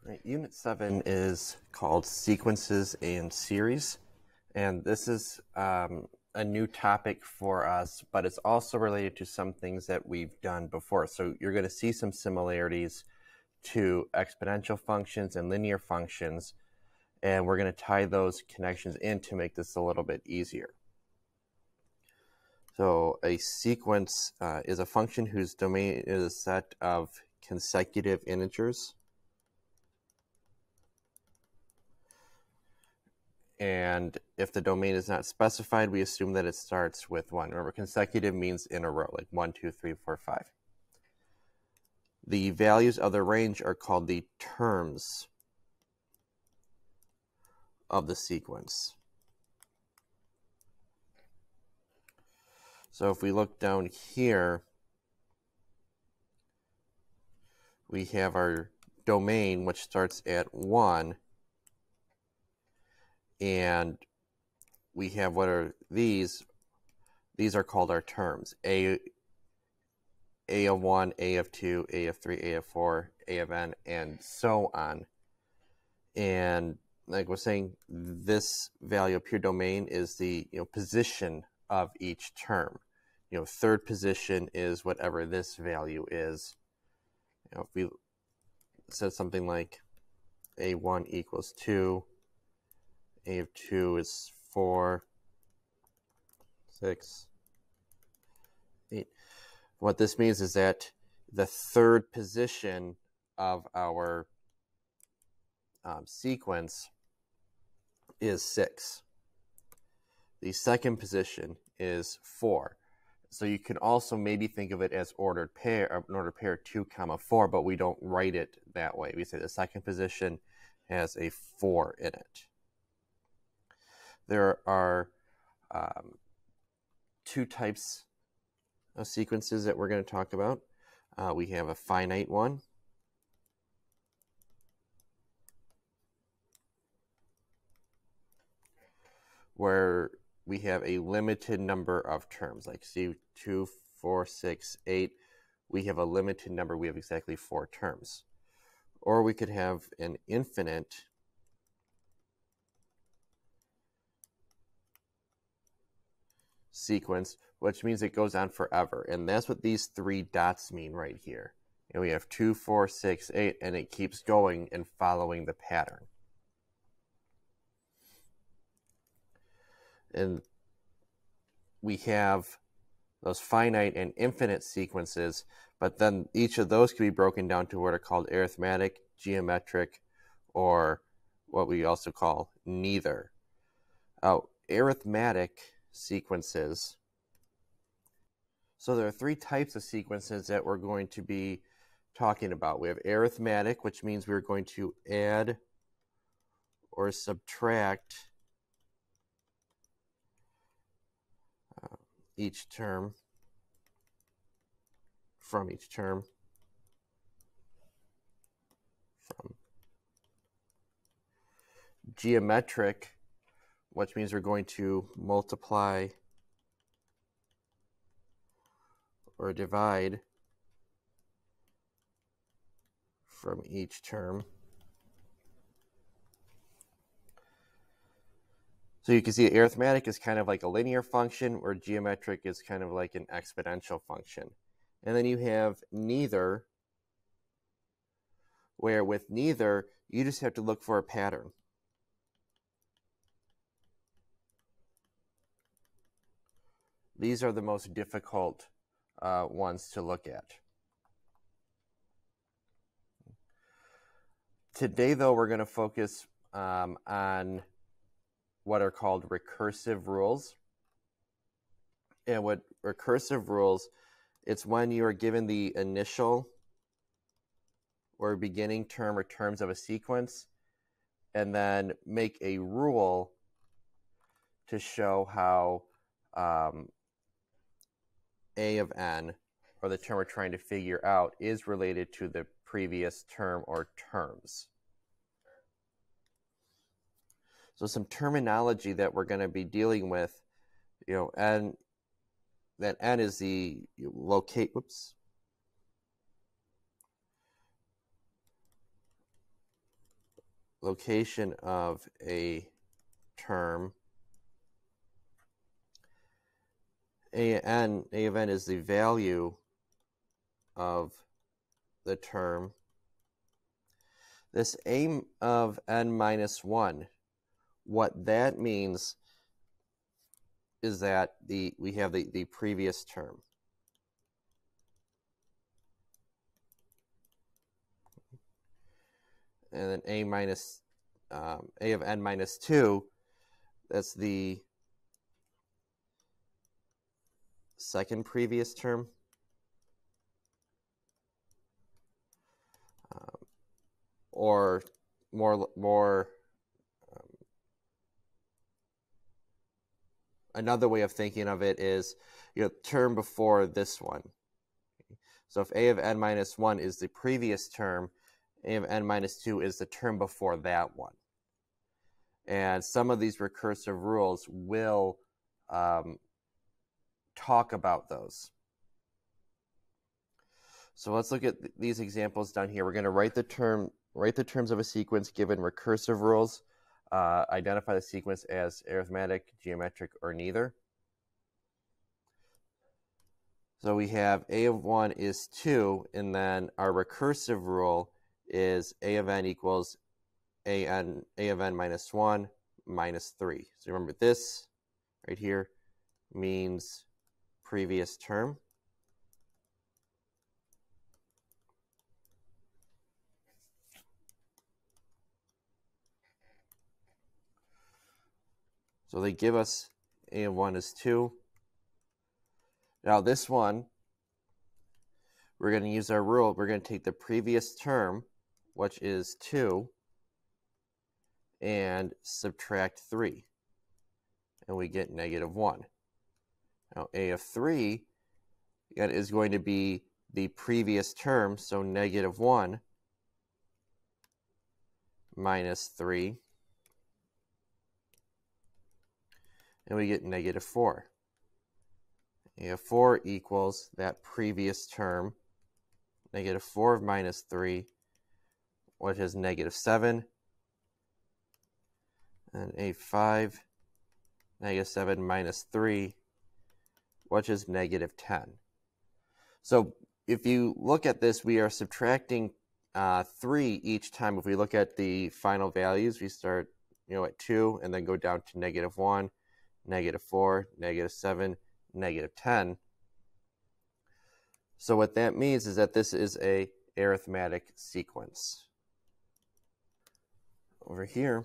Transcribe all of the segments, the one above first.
Right, Unit 7 is called Sequences and Series, and this is a new topic for us, but it's also related to some things that we've done before. So you're going to see some similarities to exponential functions and linear functions, and we're going to tie those connections in to make this a little bit easier. So a sequence is a function whose domain is a set of consecutive integers. And if the domain is not specified, we assume that it starts with 1. Remember, consecutive means in a row, like 1, 2, 3, 4, 5. The values of the range are called the terms of the sequence. So if we look down here, we have our domain, which starts at 1. And we have what are these? These are called our terms. A of 1, A of 2, A of 3, A of 4, A of n, and so on. And like we're saying, this value up here, domain, is the position of each term. Third position is whatever this value is. If we said something like A1 equals 2, A of 2 is 4, 6, 8. What this means is that the third position of our sequence is 6. The second position is 4. So you can also maybe think of it as ordered pair, an ordered pair 2, 4, but we don't write it that way. We say the second position has a 4 in it. There are two types of sequences that we're going to talk about. We have a finite one, where we have a limited number of terms, like see 2, 4, 6, 8. We have a limited number. We have exactly 4 terms. Or we could have an infinite sequence, which means it goes on forever. And that's what these 3 dots mean right here. And we have 2, 4, 6, 8, and it keeps going and following the pattern. And we have those finite and infinite sequences, but then each of those can be broken down to what are called arithmetic, geometric, or what we also call neither. Arithmetic sequences. So there are 3 types of sequences that we're going to be talking about. We have arithmetic, which means we're going to add or subtract each term from each term from. Geometric, which means we're going to multiply or divide from each term. So you can see arithmetic is kind of like a linear function, or geometric is kind of like an exponential function. And then you have neither, where with neither, you just have to look for a pattern. These are the most difficult ones to look at. Today, though, we're going to focus on what are called recursive rules. And what recursive rules, it's when you are given the initial or beginning term or terms of a sequence, and then make a rule to show how A of n, or the term we're trying to figure out, is related to the previous term or terms. So some terminology that we're going to be dealing with, n, that n is the locate, whoops. location of a term. A of n is the value of the term. This a of n minus 1, what that means is that we have the previous term. And then a of n minus 2, that's the second previous term. Or another way of thinking of it is, term before this one. So if a of n minus 1 is the previous term, a of n minus 2 is the term before that one. And some of these recursive rules will talk about those. So let's look at these examples down here. We're going to write the terms of a sequence given recursive rules. Identify the sequence as arithmetic, geometric, or neither. So we have a of 1 is 2, and then our recursive rule is a of n equals a of n minus 1 minus 3. So remember, this right here means previous term. So they give us a of 1 is 2. Now this one, we're going to use our rule. We're going to take the previous term, which is 2, and subtract 3. And we get negative 1. Now a of 3 is going to be the previous term, so negative 1 minus 3. And we get negative 4. A of 4 equals that previous term, negative 4 minus 3, which is negative 7. And a of 5, negative 7 minus 3, which is negative 10. So if you look at this, we are subtracting 3 each time. If we look at the final values, we start at 2 and then go down to negative 1, negative 4, negative 7, negative 10. So what that means is that this is a arithmetic sequence. Over here,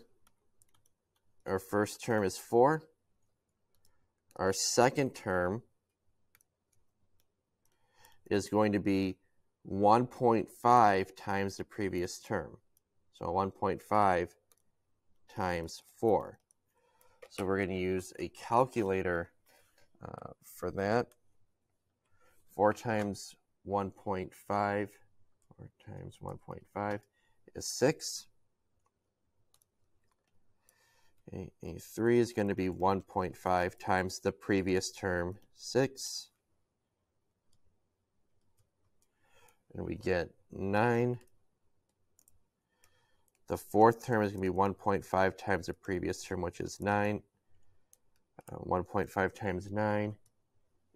our first term is 4. Our second term is going to be 1.5 times the previous term. So 1.5 times 4. So we're going to use a calculator for that. 4 times 1.5, 4 times 1.5 is 6. A 3 is going to be 1.5 times the previous term, 6. And we get 9. The fourth term is going to be 1.5 times the previous term, which is 9. 1.5 times 9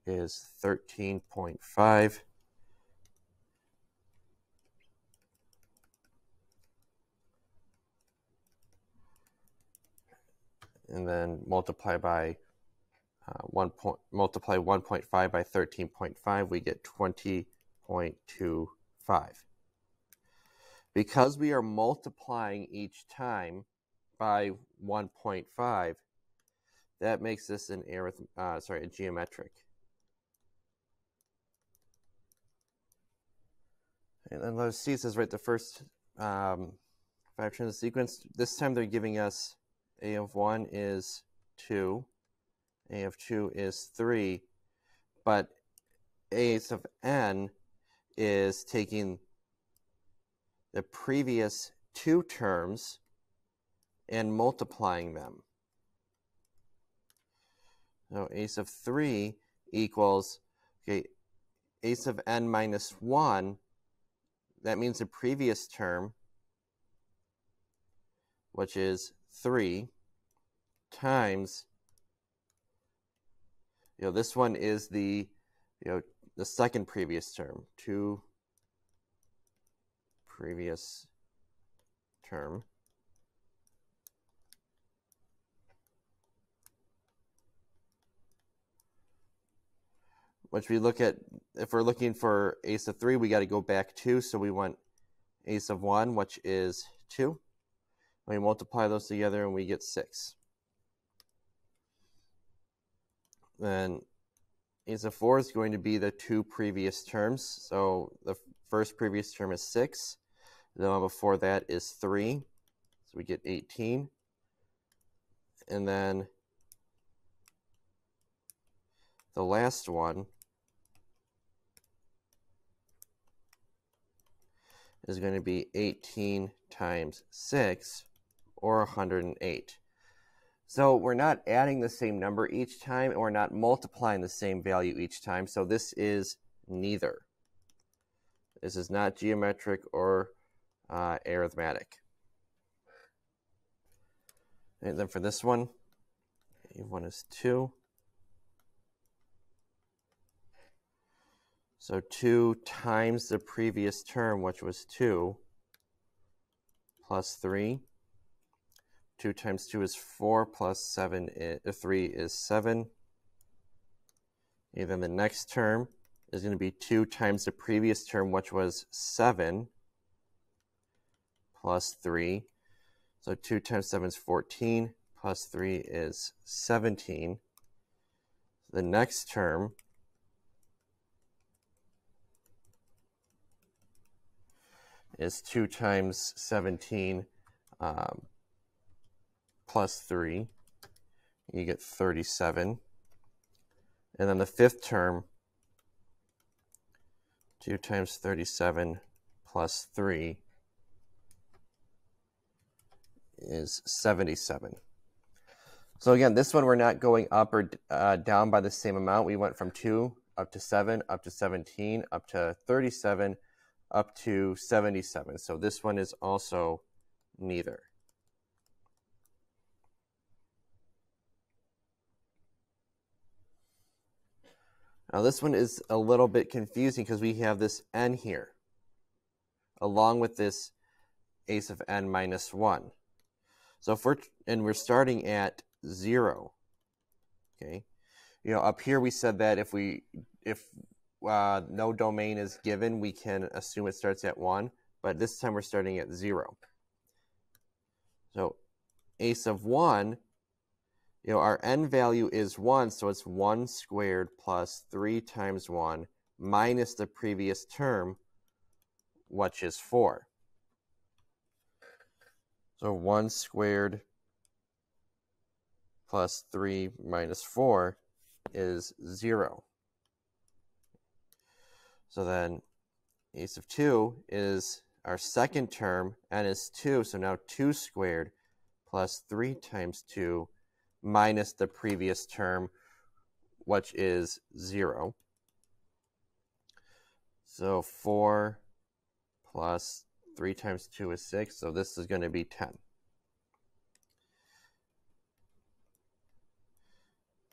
is 13.5. And then multiply 1.5 by 13.5, we get 20.25. Because we are multiplying each time by 1.5, that makes this a geometric. And then let's see, it says the first 5 terms of the sequence. This time they're giving us a of 1 is 2, a of 2 is 3, but a of n is taking the previous 2 terms and multiplying them. So a of 3 equals, a of n minus 1, that means the previous term, which is 3, times, this one is the second previous term, 2 previous term, which we look at, if we're looking for a sub 3, we got to go back 2, so we want a sub 1, which is 2. We multiply those together and we get 6. Then a sub 4 is going to be the 2 previous terms. So the first previous term is 6. The one before that is 3. So we get 18. And then the last one is going to be 18 times 6, or 108. So we're not adding the same number each time, and we're not multiplying the same value each time, so this is neither. This is not geometric or arithmetic. And then for this one, A1 is 2. So 2 times the previous term, which was 2, plus 3. 2 times 2 is 4, plus 3 is 7. And then the next term is going to be 2 times the previous term, which was 7, plus 3. So 2 times 7 is 14, plus 3 is 17. The next term is 2 times 17 plus 3. You get 37. And then the fifth term, 2 times 37 plus 3 is 77. So again, this one we're not going up or down by the same amount. We went from 2 up to 7, up to 17, up to 37, up to 77. So this one is also neither. Now this one is a little bit confusing because we have this n here, along with this a sub n minus 1. So if we're starting at 0, okay? Up here we said that if no domain is given, we can assume it starts at 1, but this time we're starting at 0. So a sub 1, our n value is 1, so it's 1 squared plus 3 times 1 minus the previous term, which is 4. So 1 squared plus 3 minus 4 is 0. So then a sub 2 is our second term, n is 2, so now 2 squared plus 3 times 2 minus the previous term, which is 0. So 4 plus 3 times 2 is 6, so this is going to be 10.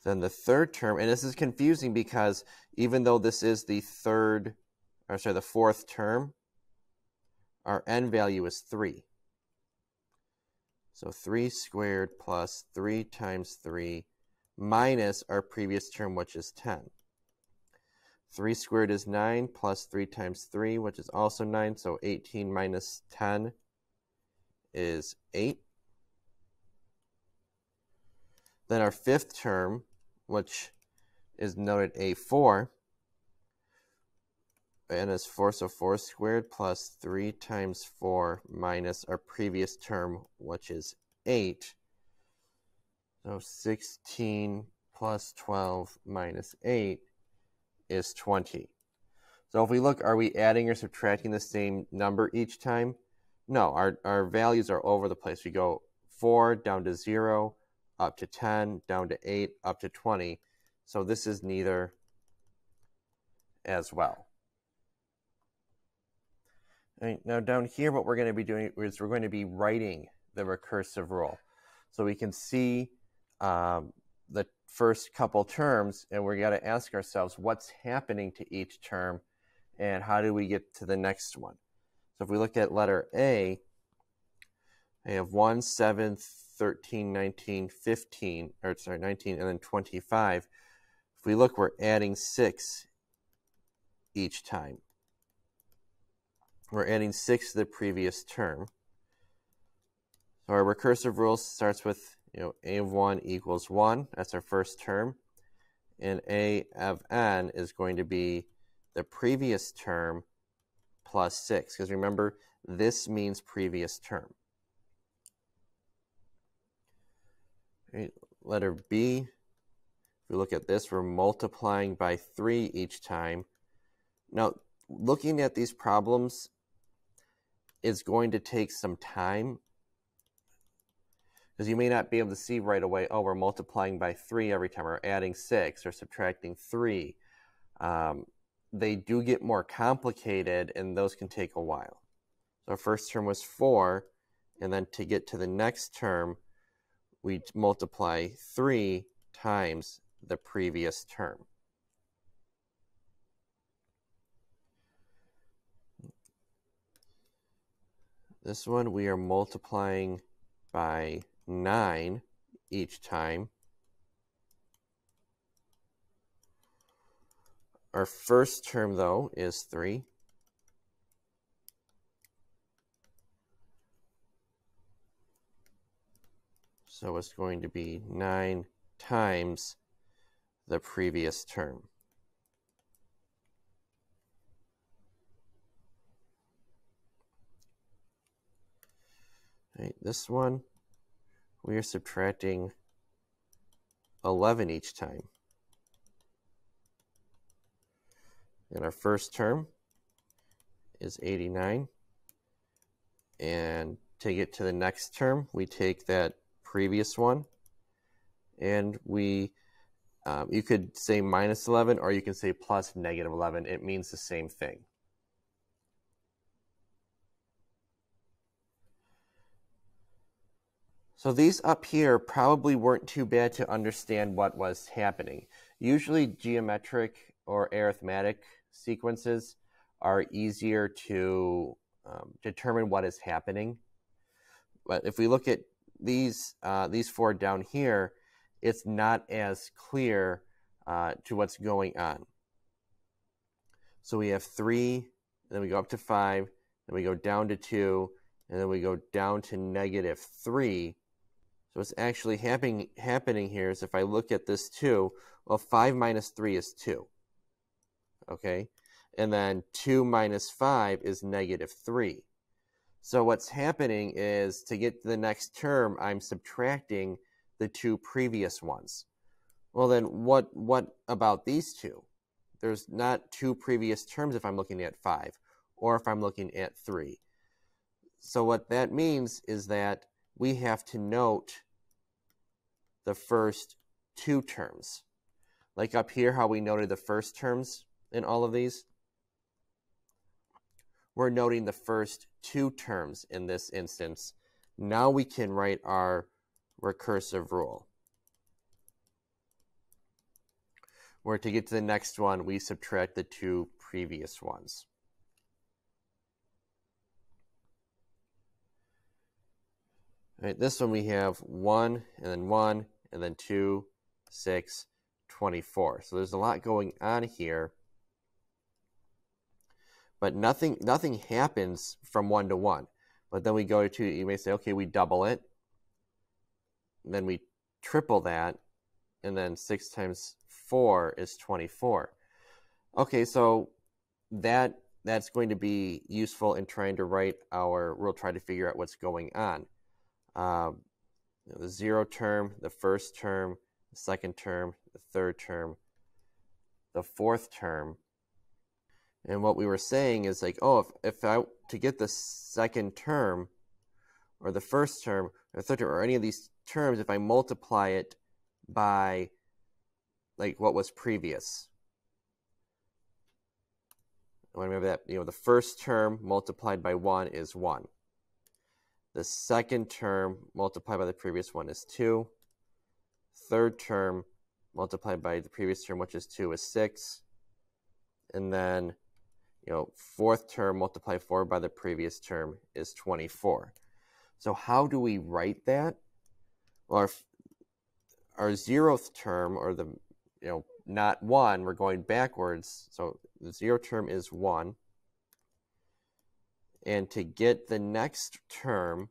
Then the third term, and this is confusing because even though this is the fourth term, our n value is 3. So 3 squared plus 3 times 3 minus our previous term, which is 10. 3 squared is 9 plus 3 times 3, which is also 9. So 18 minus 10 is 8. Then our fifth term, which is noted A4, and is 4, so 4 squared plus 3 times 4 minus our previous term, which is 8. So 16 plus 12 minus 8 is 20. So if we look, are we adding or subtracting the same number each time? No, our values are over the place. We go 4 down to 0, up to 10, down to 8, up to 20. So this is neither as well. All right, now down here, what we're going to be doing is we're going to be writing the recursive rule. So we can see the first couple terms, and we're got to ask ourselves what's happening to each term and how do we get to the next one. So if we look at letter A, I have 1, 7, 13, 19, 15, or sorry, 19, and then 25. If we look, we're adding 6 each time. We're adding 6 to the previous term. So our recursive rule starts with, a of 1 equals 1. That's our first term. And a of n is going to be the previous term plus 6. Because remember, this means previous term. Right, letter B, if we look at this, we're multiplying by 3 each time. Now, looking at these problems is going to take some time, because you may not be able to see right away, oh, we're multiplying by 3 every time, or adding 6, or subtracting 3. They do get more complicated, and those can take a while. So our first term was 4, and then to get to the next term, we multiply 3 times the previous term. This one we are multiplying by 9 each time. Our first term, though, is 3. So it's going to be 9 times the previous term. Right, this one, we are subtracting 11 each time. And our first term is 89. And to get to the next term, we take that previous one, and we, you could say minus 11, or you can say plus negative 11. It means the same thing. So these up here probably weren't too bad to understand what was happening. Usually geometric or arithmetic sequences are easier to determine what is happening. But if we look at these 4 down here, it's not as clear to what's going on. So we have 3, then we go up to 5, then we go down to 2, and then we go down to negative 3. So what's actually happening here is if I look at this 2, well, 5 minus 3 is 2. Okay? And then 2 minus 5 is negative 3. So what's happening is to get to the next term, I'm subtracting the 2 previous ones. Well, then what about these 2? There's not 2 previous terms if I'm looking at 5 or if I'm looking at 3. So what that means is that we have to note the first 2 terms. Like up here, how we noted the first terms in all of these. We're noting the first 2 terms in this instance. Now we can write our recursive rule, where to get to the next one, we subtract the 2 previous ones. All right, this one we have 1, and then 2, 6, 24. So there's a lot going on here. But nothing happens from 1 to 1. But then we go to, you may say, okay, we double it. Then we triple that. And then 6 times 4 is 24. Okay, so that's going to be useful in trying to write our, we'll try to figure out what's going on. The 0 term, the first term, the second term, the third term, the fourth term. And what we were saying is like, oh, if I, to get the second term, or the first term, or the third term, or any of these terms, if I multiply it by like what was previous. I remember that, the first term multiplied by 1 is 1. The second term multiplied by the previous one is 2. Third term multiplied by the previous term, which is 2, is 6. And then, fourth term multiplied 4 by the previous term is 24. So how do we write that? Well, our 0th term, or the, not 1, we're going backwards. So the 0 term is 1. And to get the next term,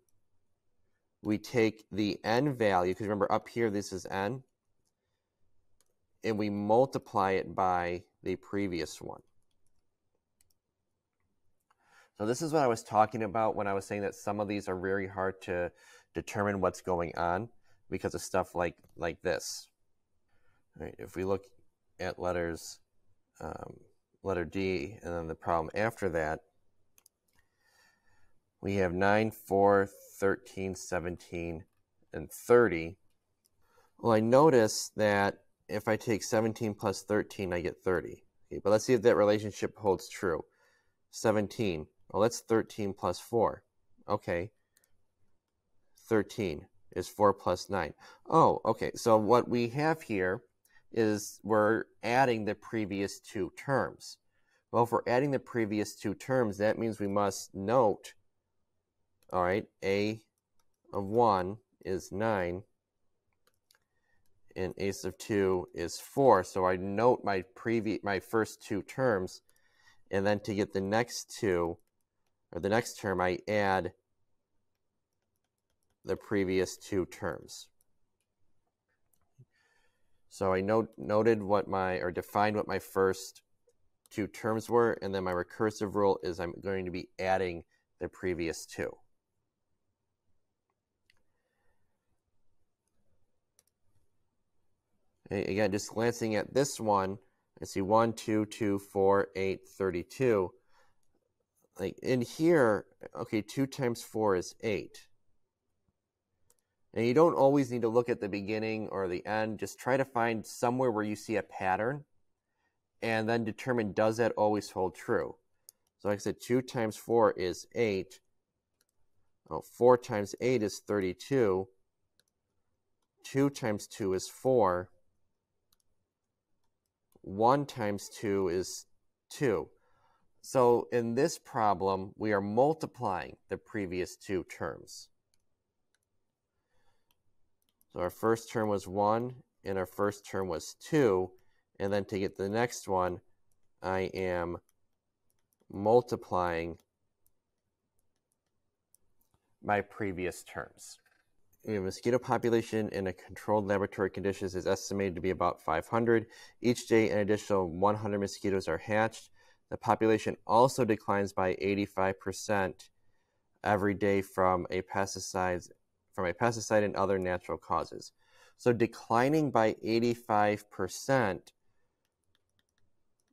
we take the n value, because remember up here this is n, and we multiply it by the previous one. So this is what I was talking about when I was saying that some of these are very hard to determine what's going on because of stuff like this. All right, if we look at letter D, and then the problem after that, we have 9, 4, 13, 17, and 30. Well, I notice that if I take 17 plus 13, I get 30. Okay, but let's see if that relationship holds true. 17. Well, that's 13 plus 4. Okay. 13 is 4 plus 9. Oh, okay. So what we have here is we're adding the previous two terms. Well, if we're adding the previous two terms, that means we must note, all right, a of 1 is 9, and a of 2 is 4. So I note my first two terms, and then to get the next two, or the next term, I add the previous two terms. So I defined what my first two terms were, and then my recursive rule is I'm going to be adding the previous two. Okay, again, just glancing at this one, I see 1, 2, 2, 4, 8, 32. Like in here, okay, 2 times 4 is 8. And you don't always need to look at the beginning or the end. Just try to find somewhere where you see a pattern and then determine, does that always hold true? So like I said, 2 times 4 is 8. Oh, 4 times 8 is 32. 2 times 2 is 4. 1 times 2 is 2. So in this problem, we are multiplying the previous two terms. So our first term was 1, and our first term was 2. And then to get the next one, I am multiplying my previous terms. The mosquito population in a controlled laboratory conditions is estimated to be about 500. Each day, an additional 100 mosquitoes are hatched. The population also declines by 85% every day from a pesticide and other natural causes. So declining by 85%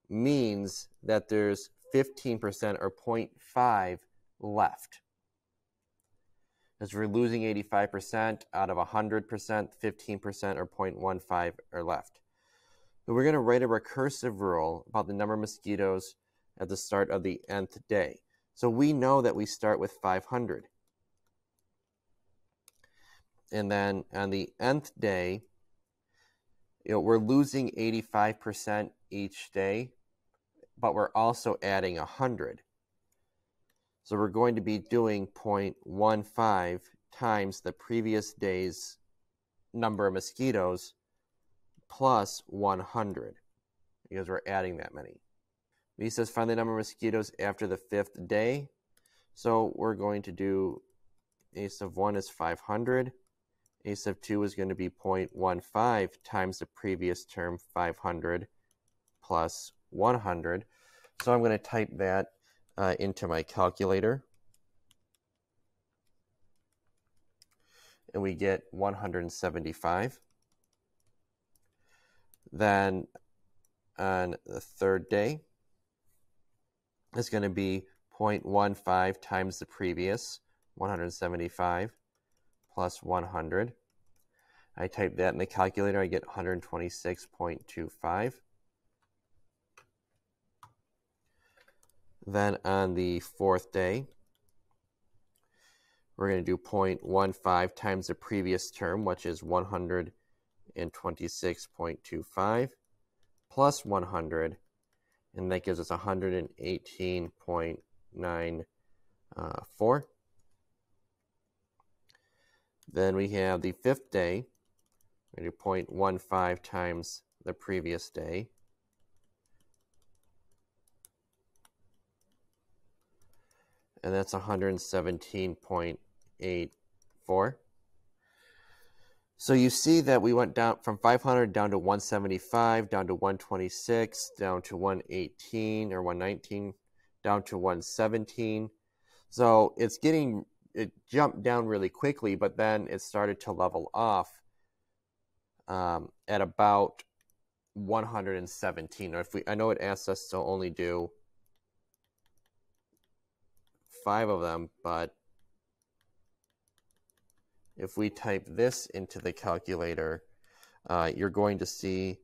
means that there's 15% or 0.5 left. Because we're losing 85% out of 100%, 15% or 0.15 are left. So we're going to write a recursive rule about the number of mosquitoes at the start of the nth day. So we know that we start with 500. And then on the nth day, we're losing 85% each day, but we're also adding 100. So we're going to be doing 0.15 times the previous day's number of mosquitoes plus 100, because we're adding that many. B says find the number of mosquitoes after the 5th day. So we're going to do a of 1 is 500. A of 2 is going to be 0.15 times the previous term, 500 plus 100. So I'm going to type that into my calculator. And we get 175. Then on the 3rd day, it's going to be 0.15 times the previous, 175 plus 100. I type that in the calculator, I get 126.25. Then on the 4th day, we're going to do 0.15 times the previous term, which is 126.25 plus 100, and that gives us 118.94. Then we have the fifth day. We're going to do 0.15 times the previous day. And that's 117.84. So you see that we went down from 500 down to 175, down to 126, down to 118 or 119, down to 117. So it jumped down really quickly, but then it started to level off at about 117. Or I know it asks us to only do 5 of them, but if we type this into the calculator, you're going to see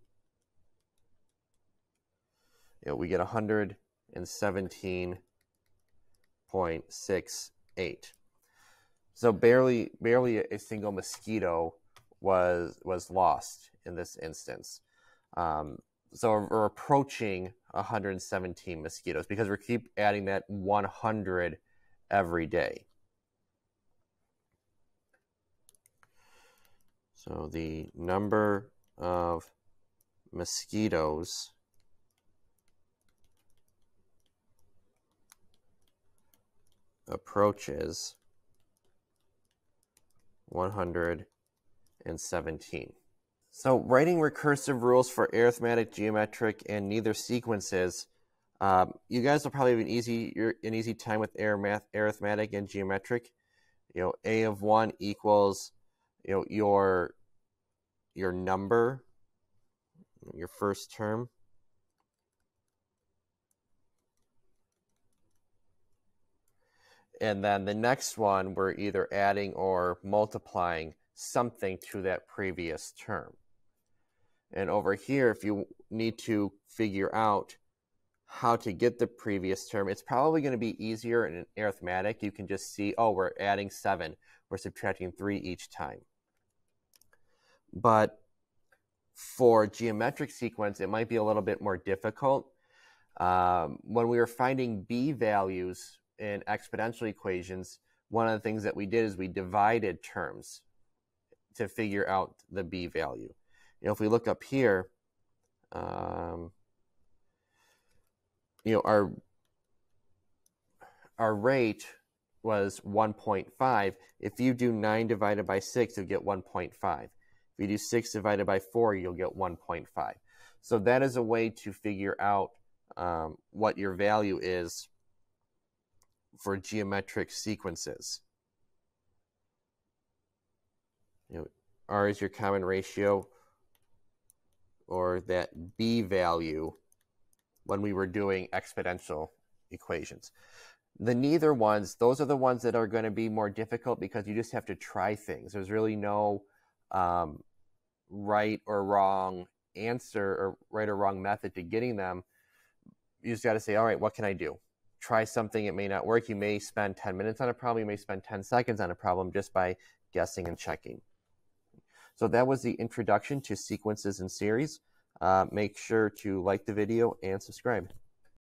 we get 117.68. So barely a single mosquito was lost in this instance. So we're approaching 117 mosquitoes because we keep adding that 100 every day. So the number of mosquitoes approaches 117. So writing recursive rules for arithmetic, geometric, and neither sequences, you guys will probably have an easy time with arithmetic and geometric. A of 1 equals your number, your first term. And then the next one, we're either adding or multiplying something to that previous term. And over here, if you need to figure out how to get the previous term, it's probably going to be easier in arithmetic. You can just see, oh, we're adding 7. We're subtracting 3 each time. But for geometric sequence, it might be a little bit more difficult. When we were finding b values in exponential equations, one of the things that we did is we divided terms to figure out the b value. If we look up here, our rate was 1.5. If you do 9 divided by 6, you'll get 1.5. If you do 6 divided by 4, you'll get 1.5. So that is a way to figure out what your value is for geometric sequences. R is your common ratio, or that b value when we were doing exponential equations. The neither ones, those are the ones that are going to be more difficult because you just have to try things. There's really no right or wrong answer or right or wrong method to getting them. You just got to say, all right, what can I do? Try something. It may not work. You may spend 10 minutes on a problem. You may spend 10 seconds on a problem just by guessing and checking. So that was the introduction to sequences and series. Make sure to like the video and subscribe.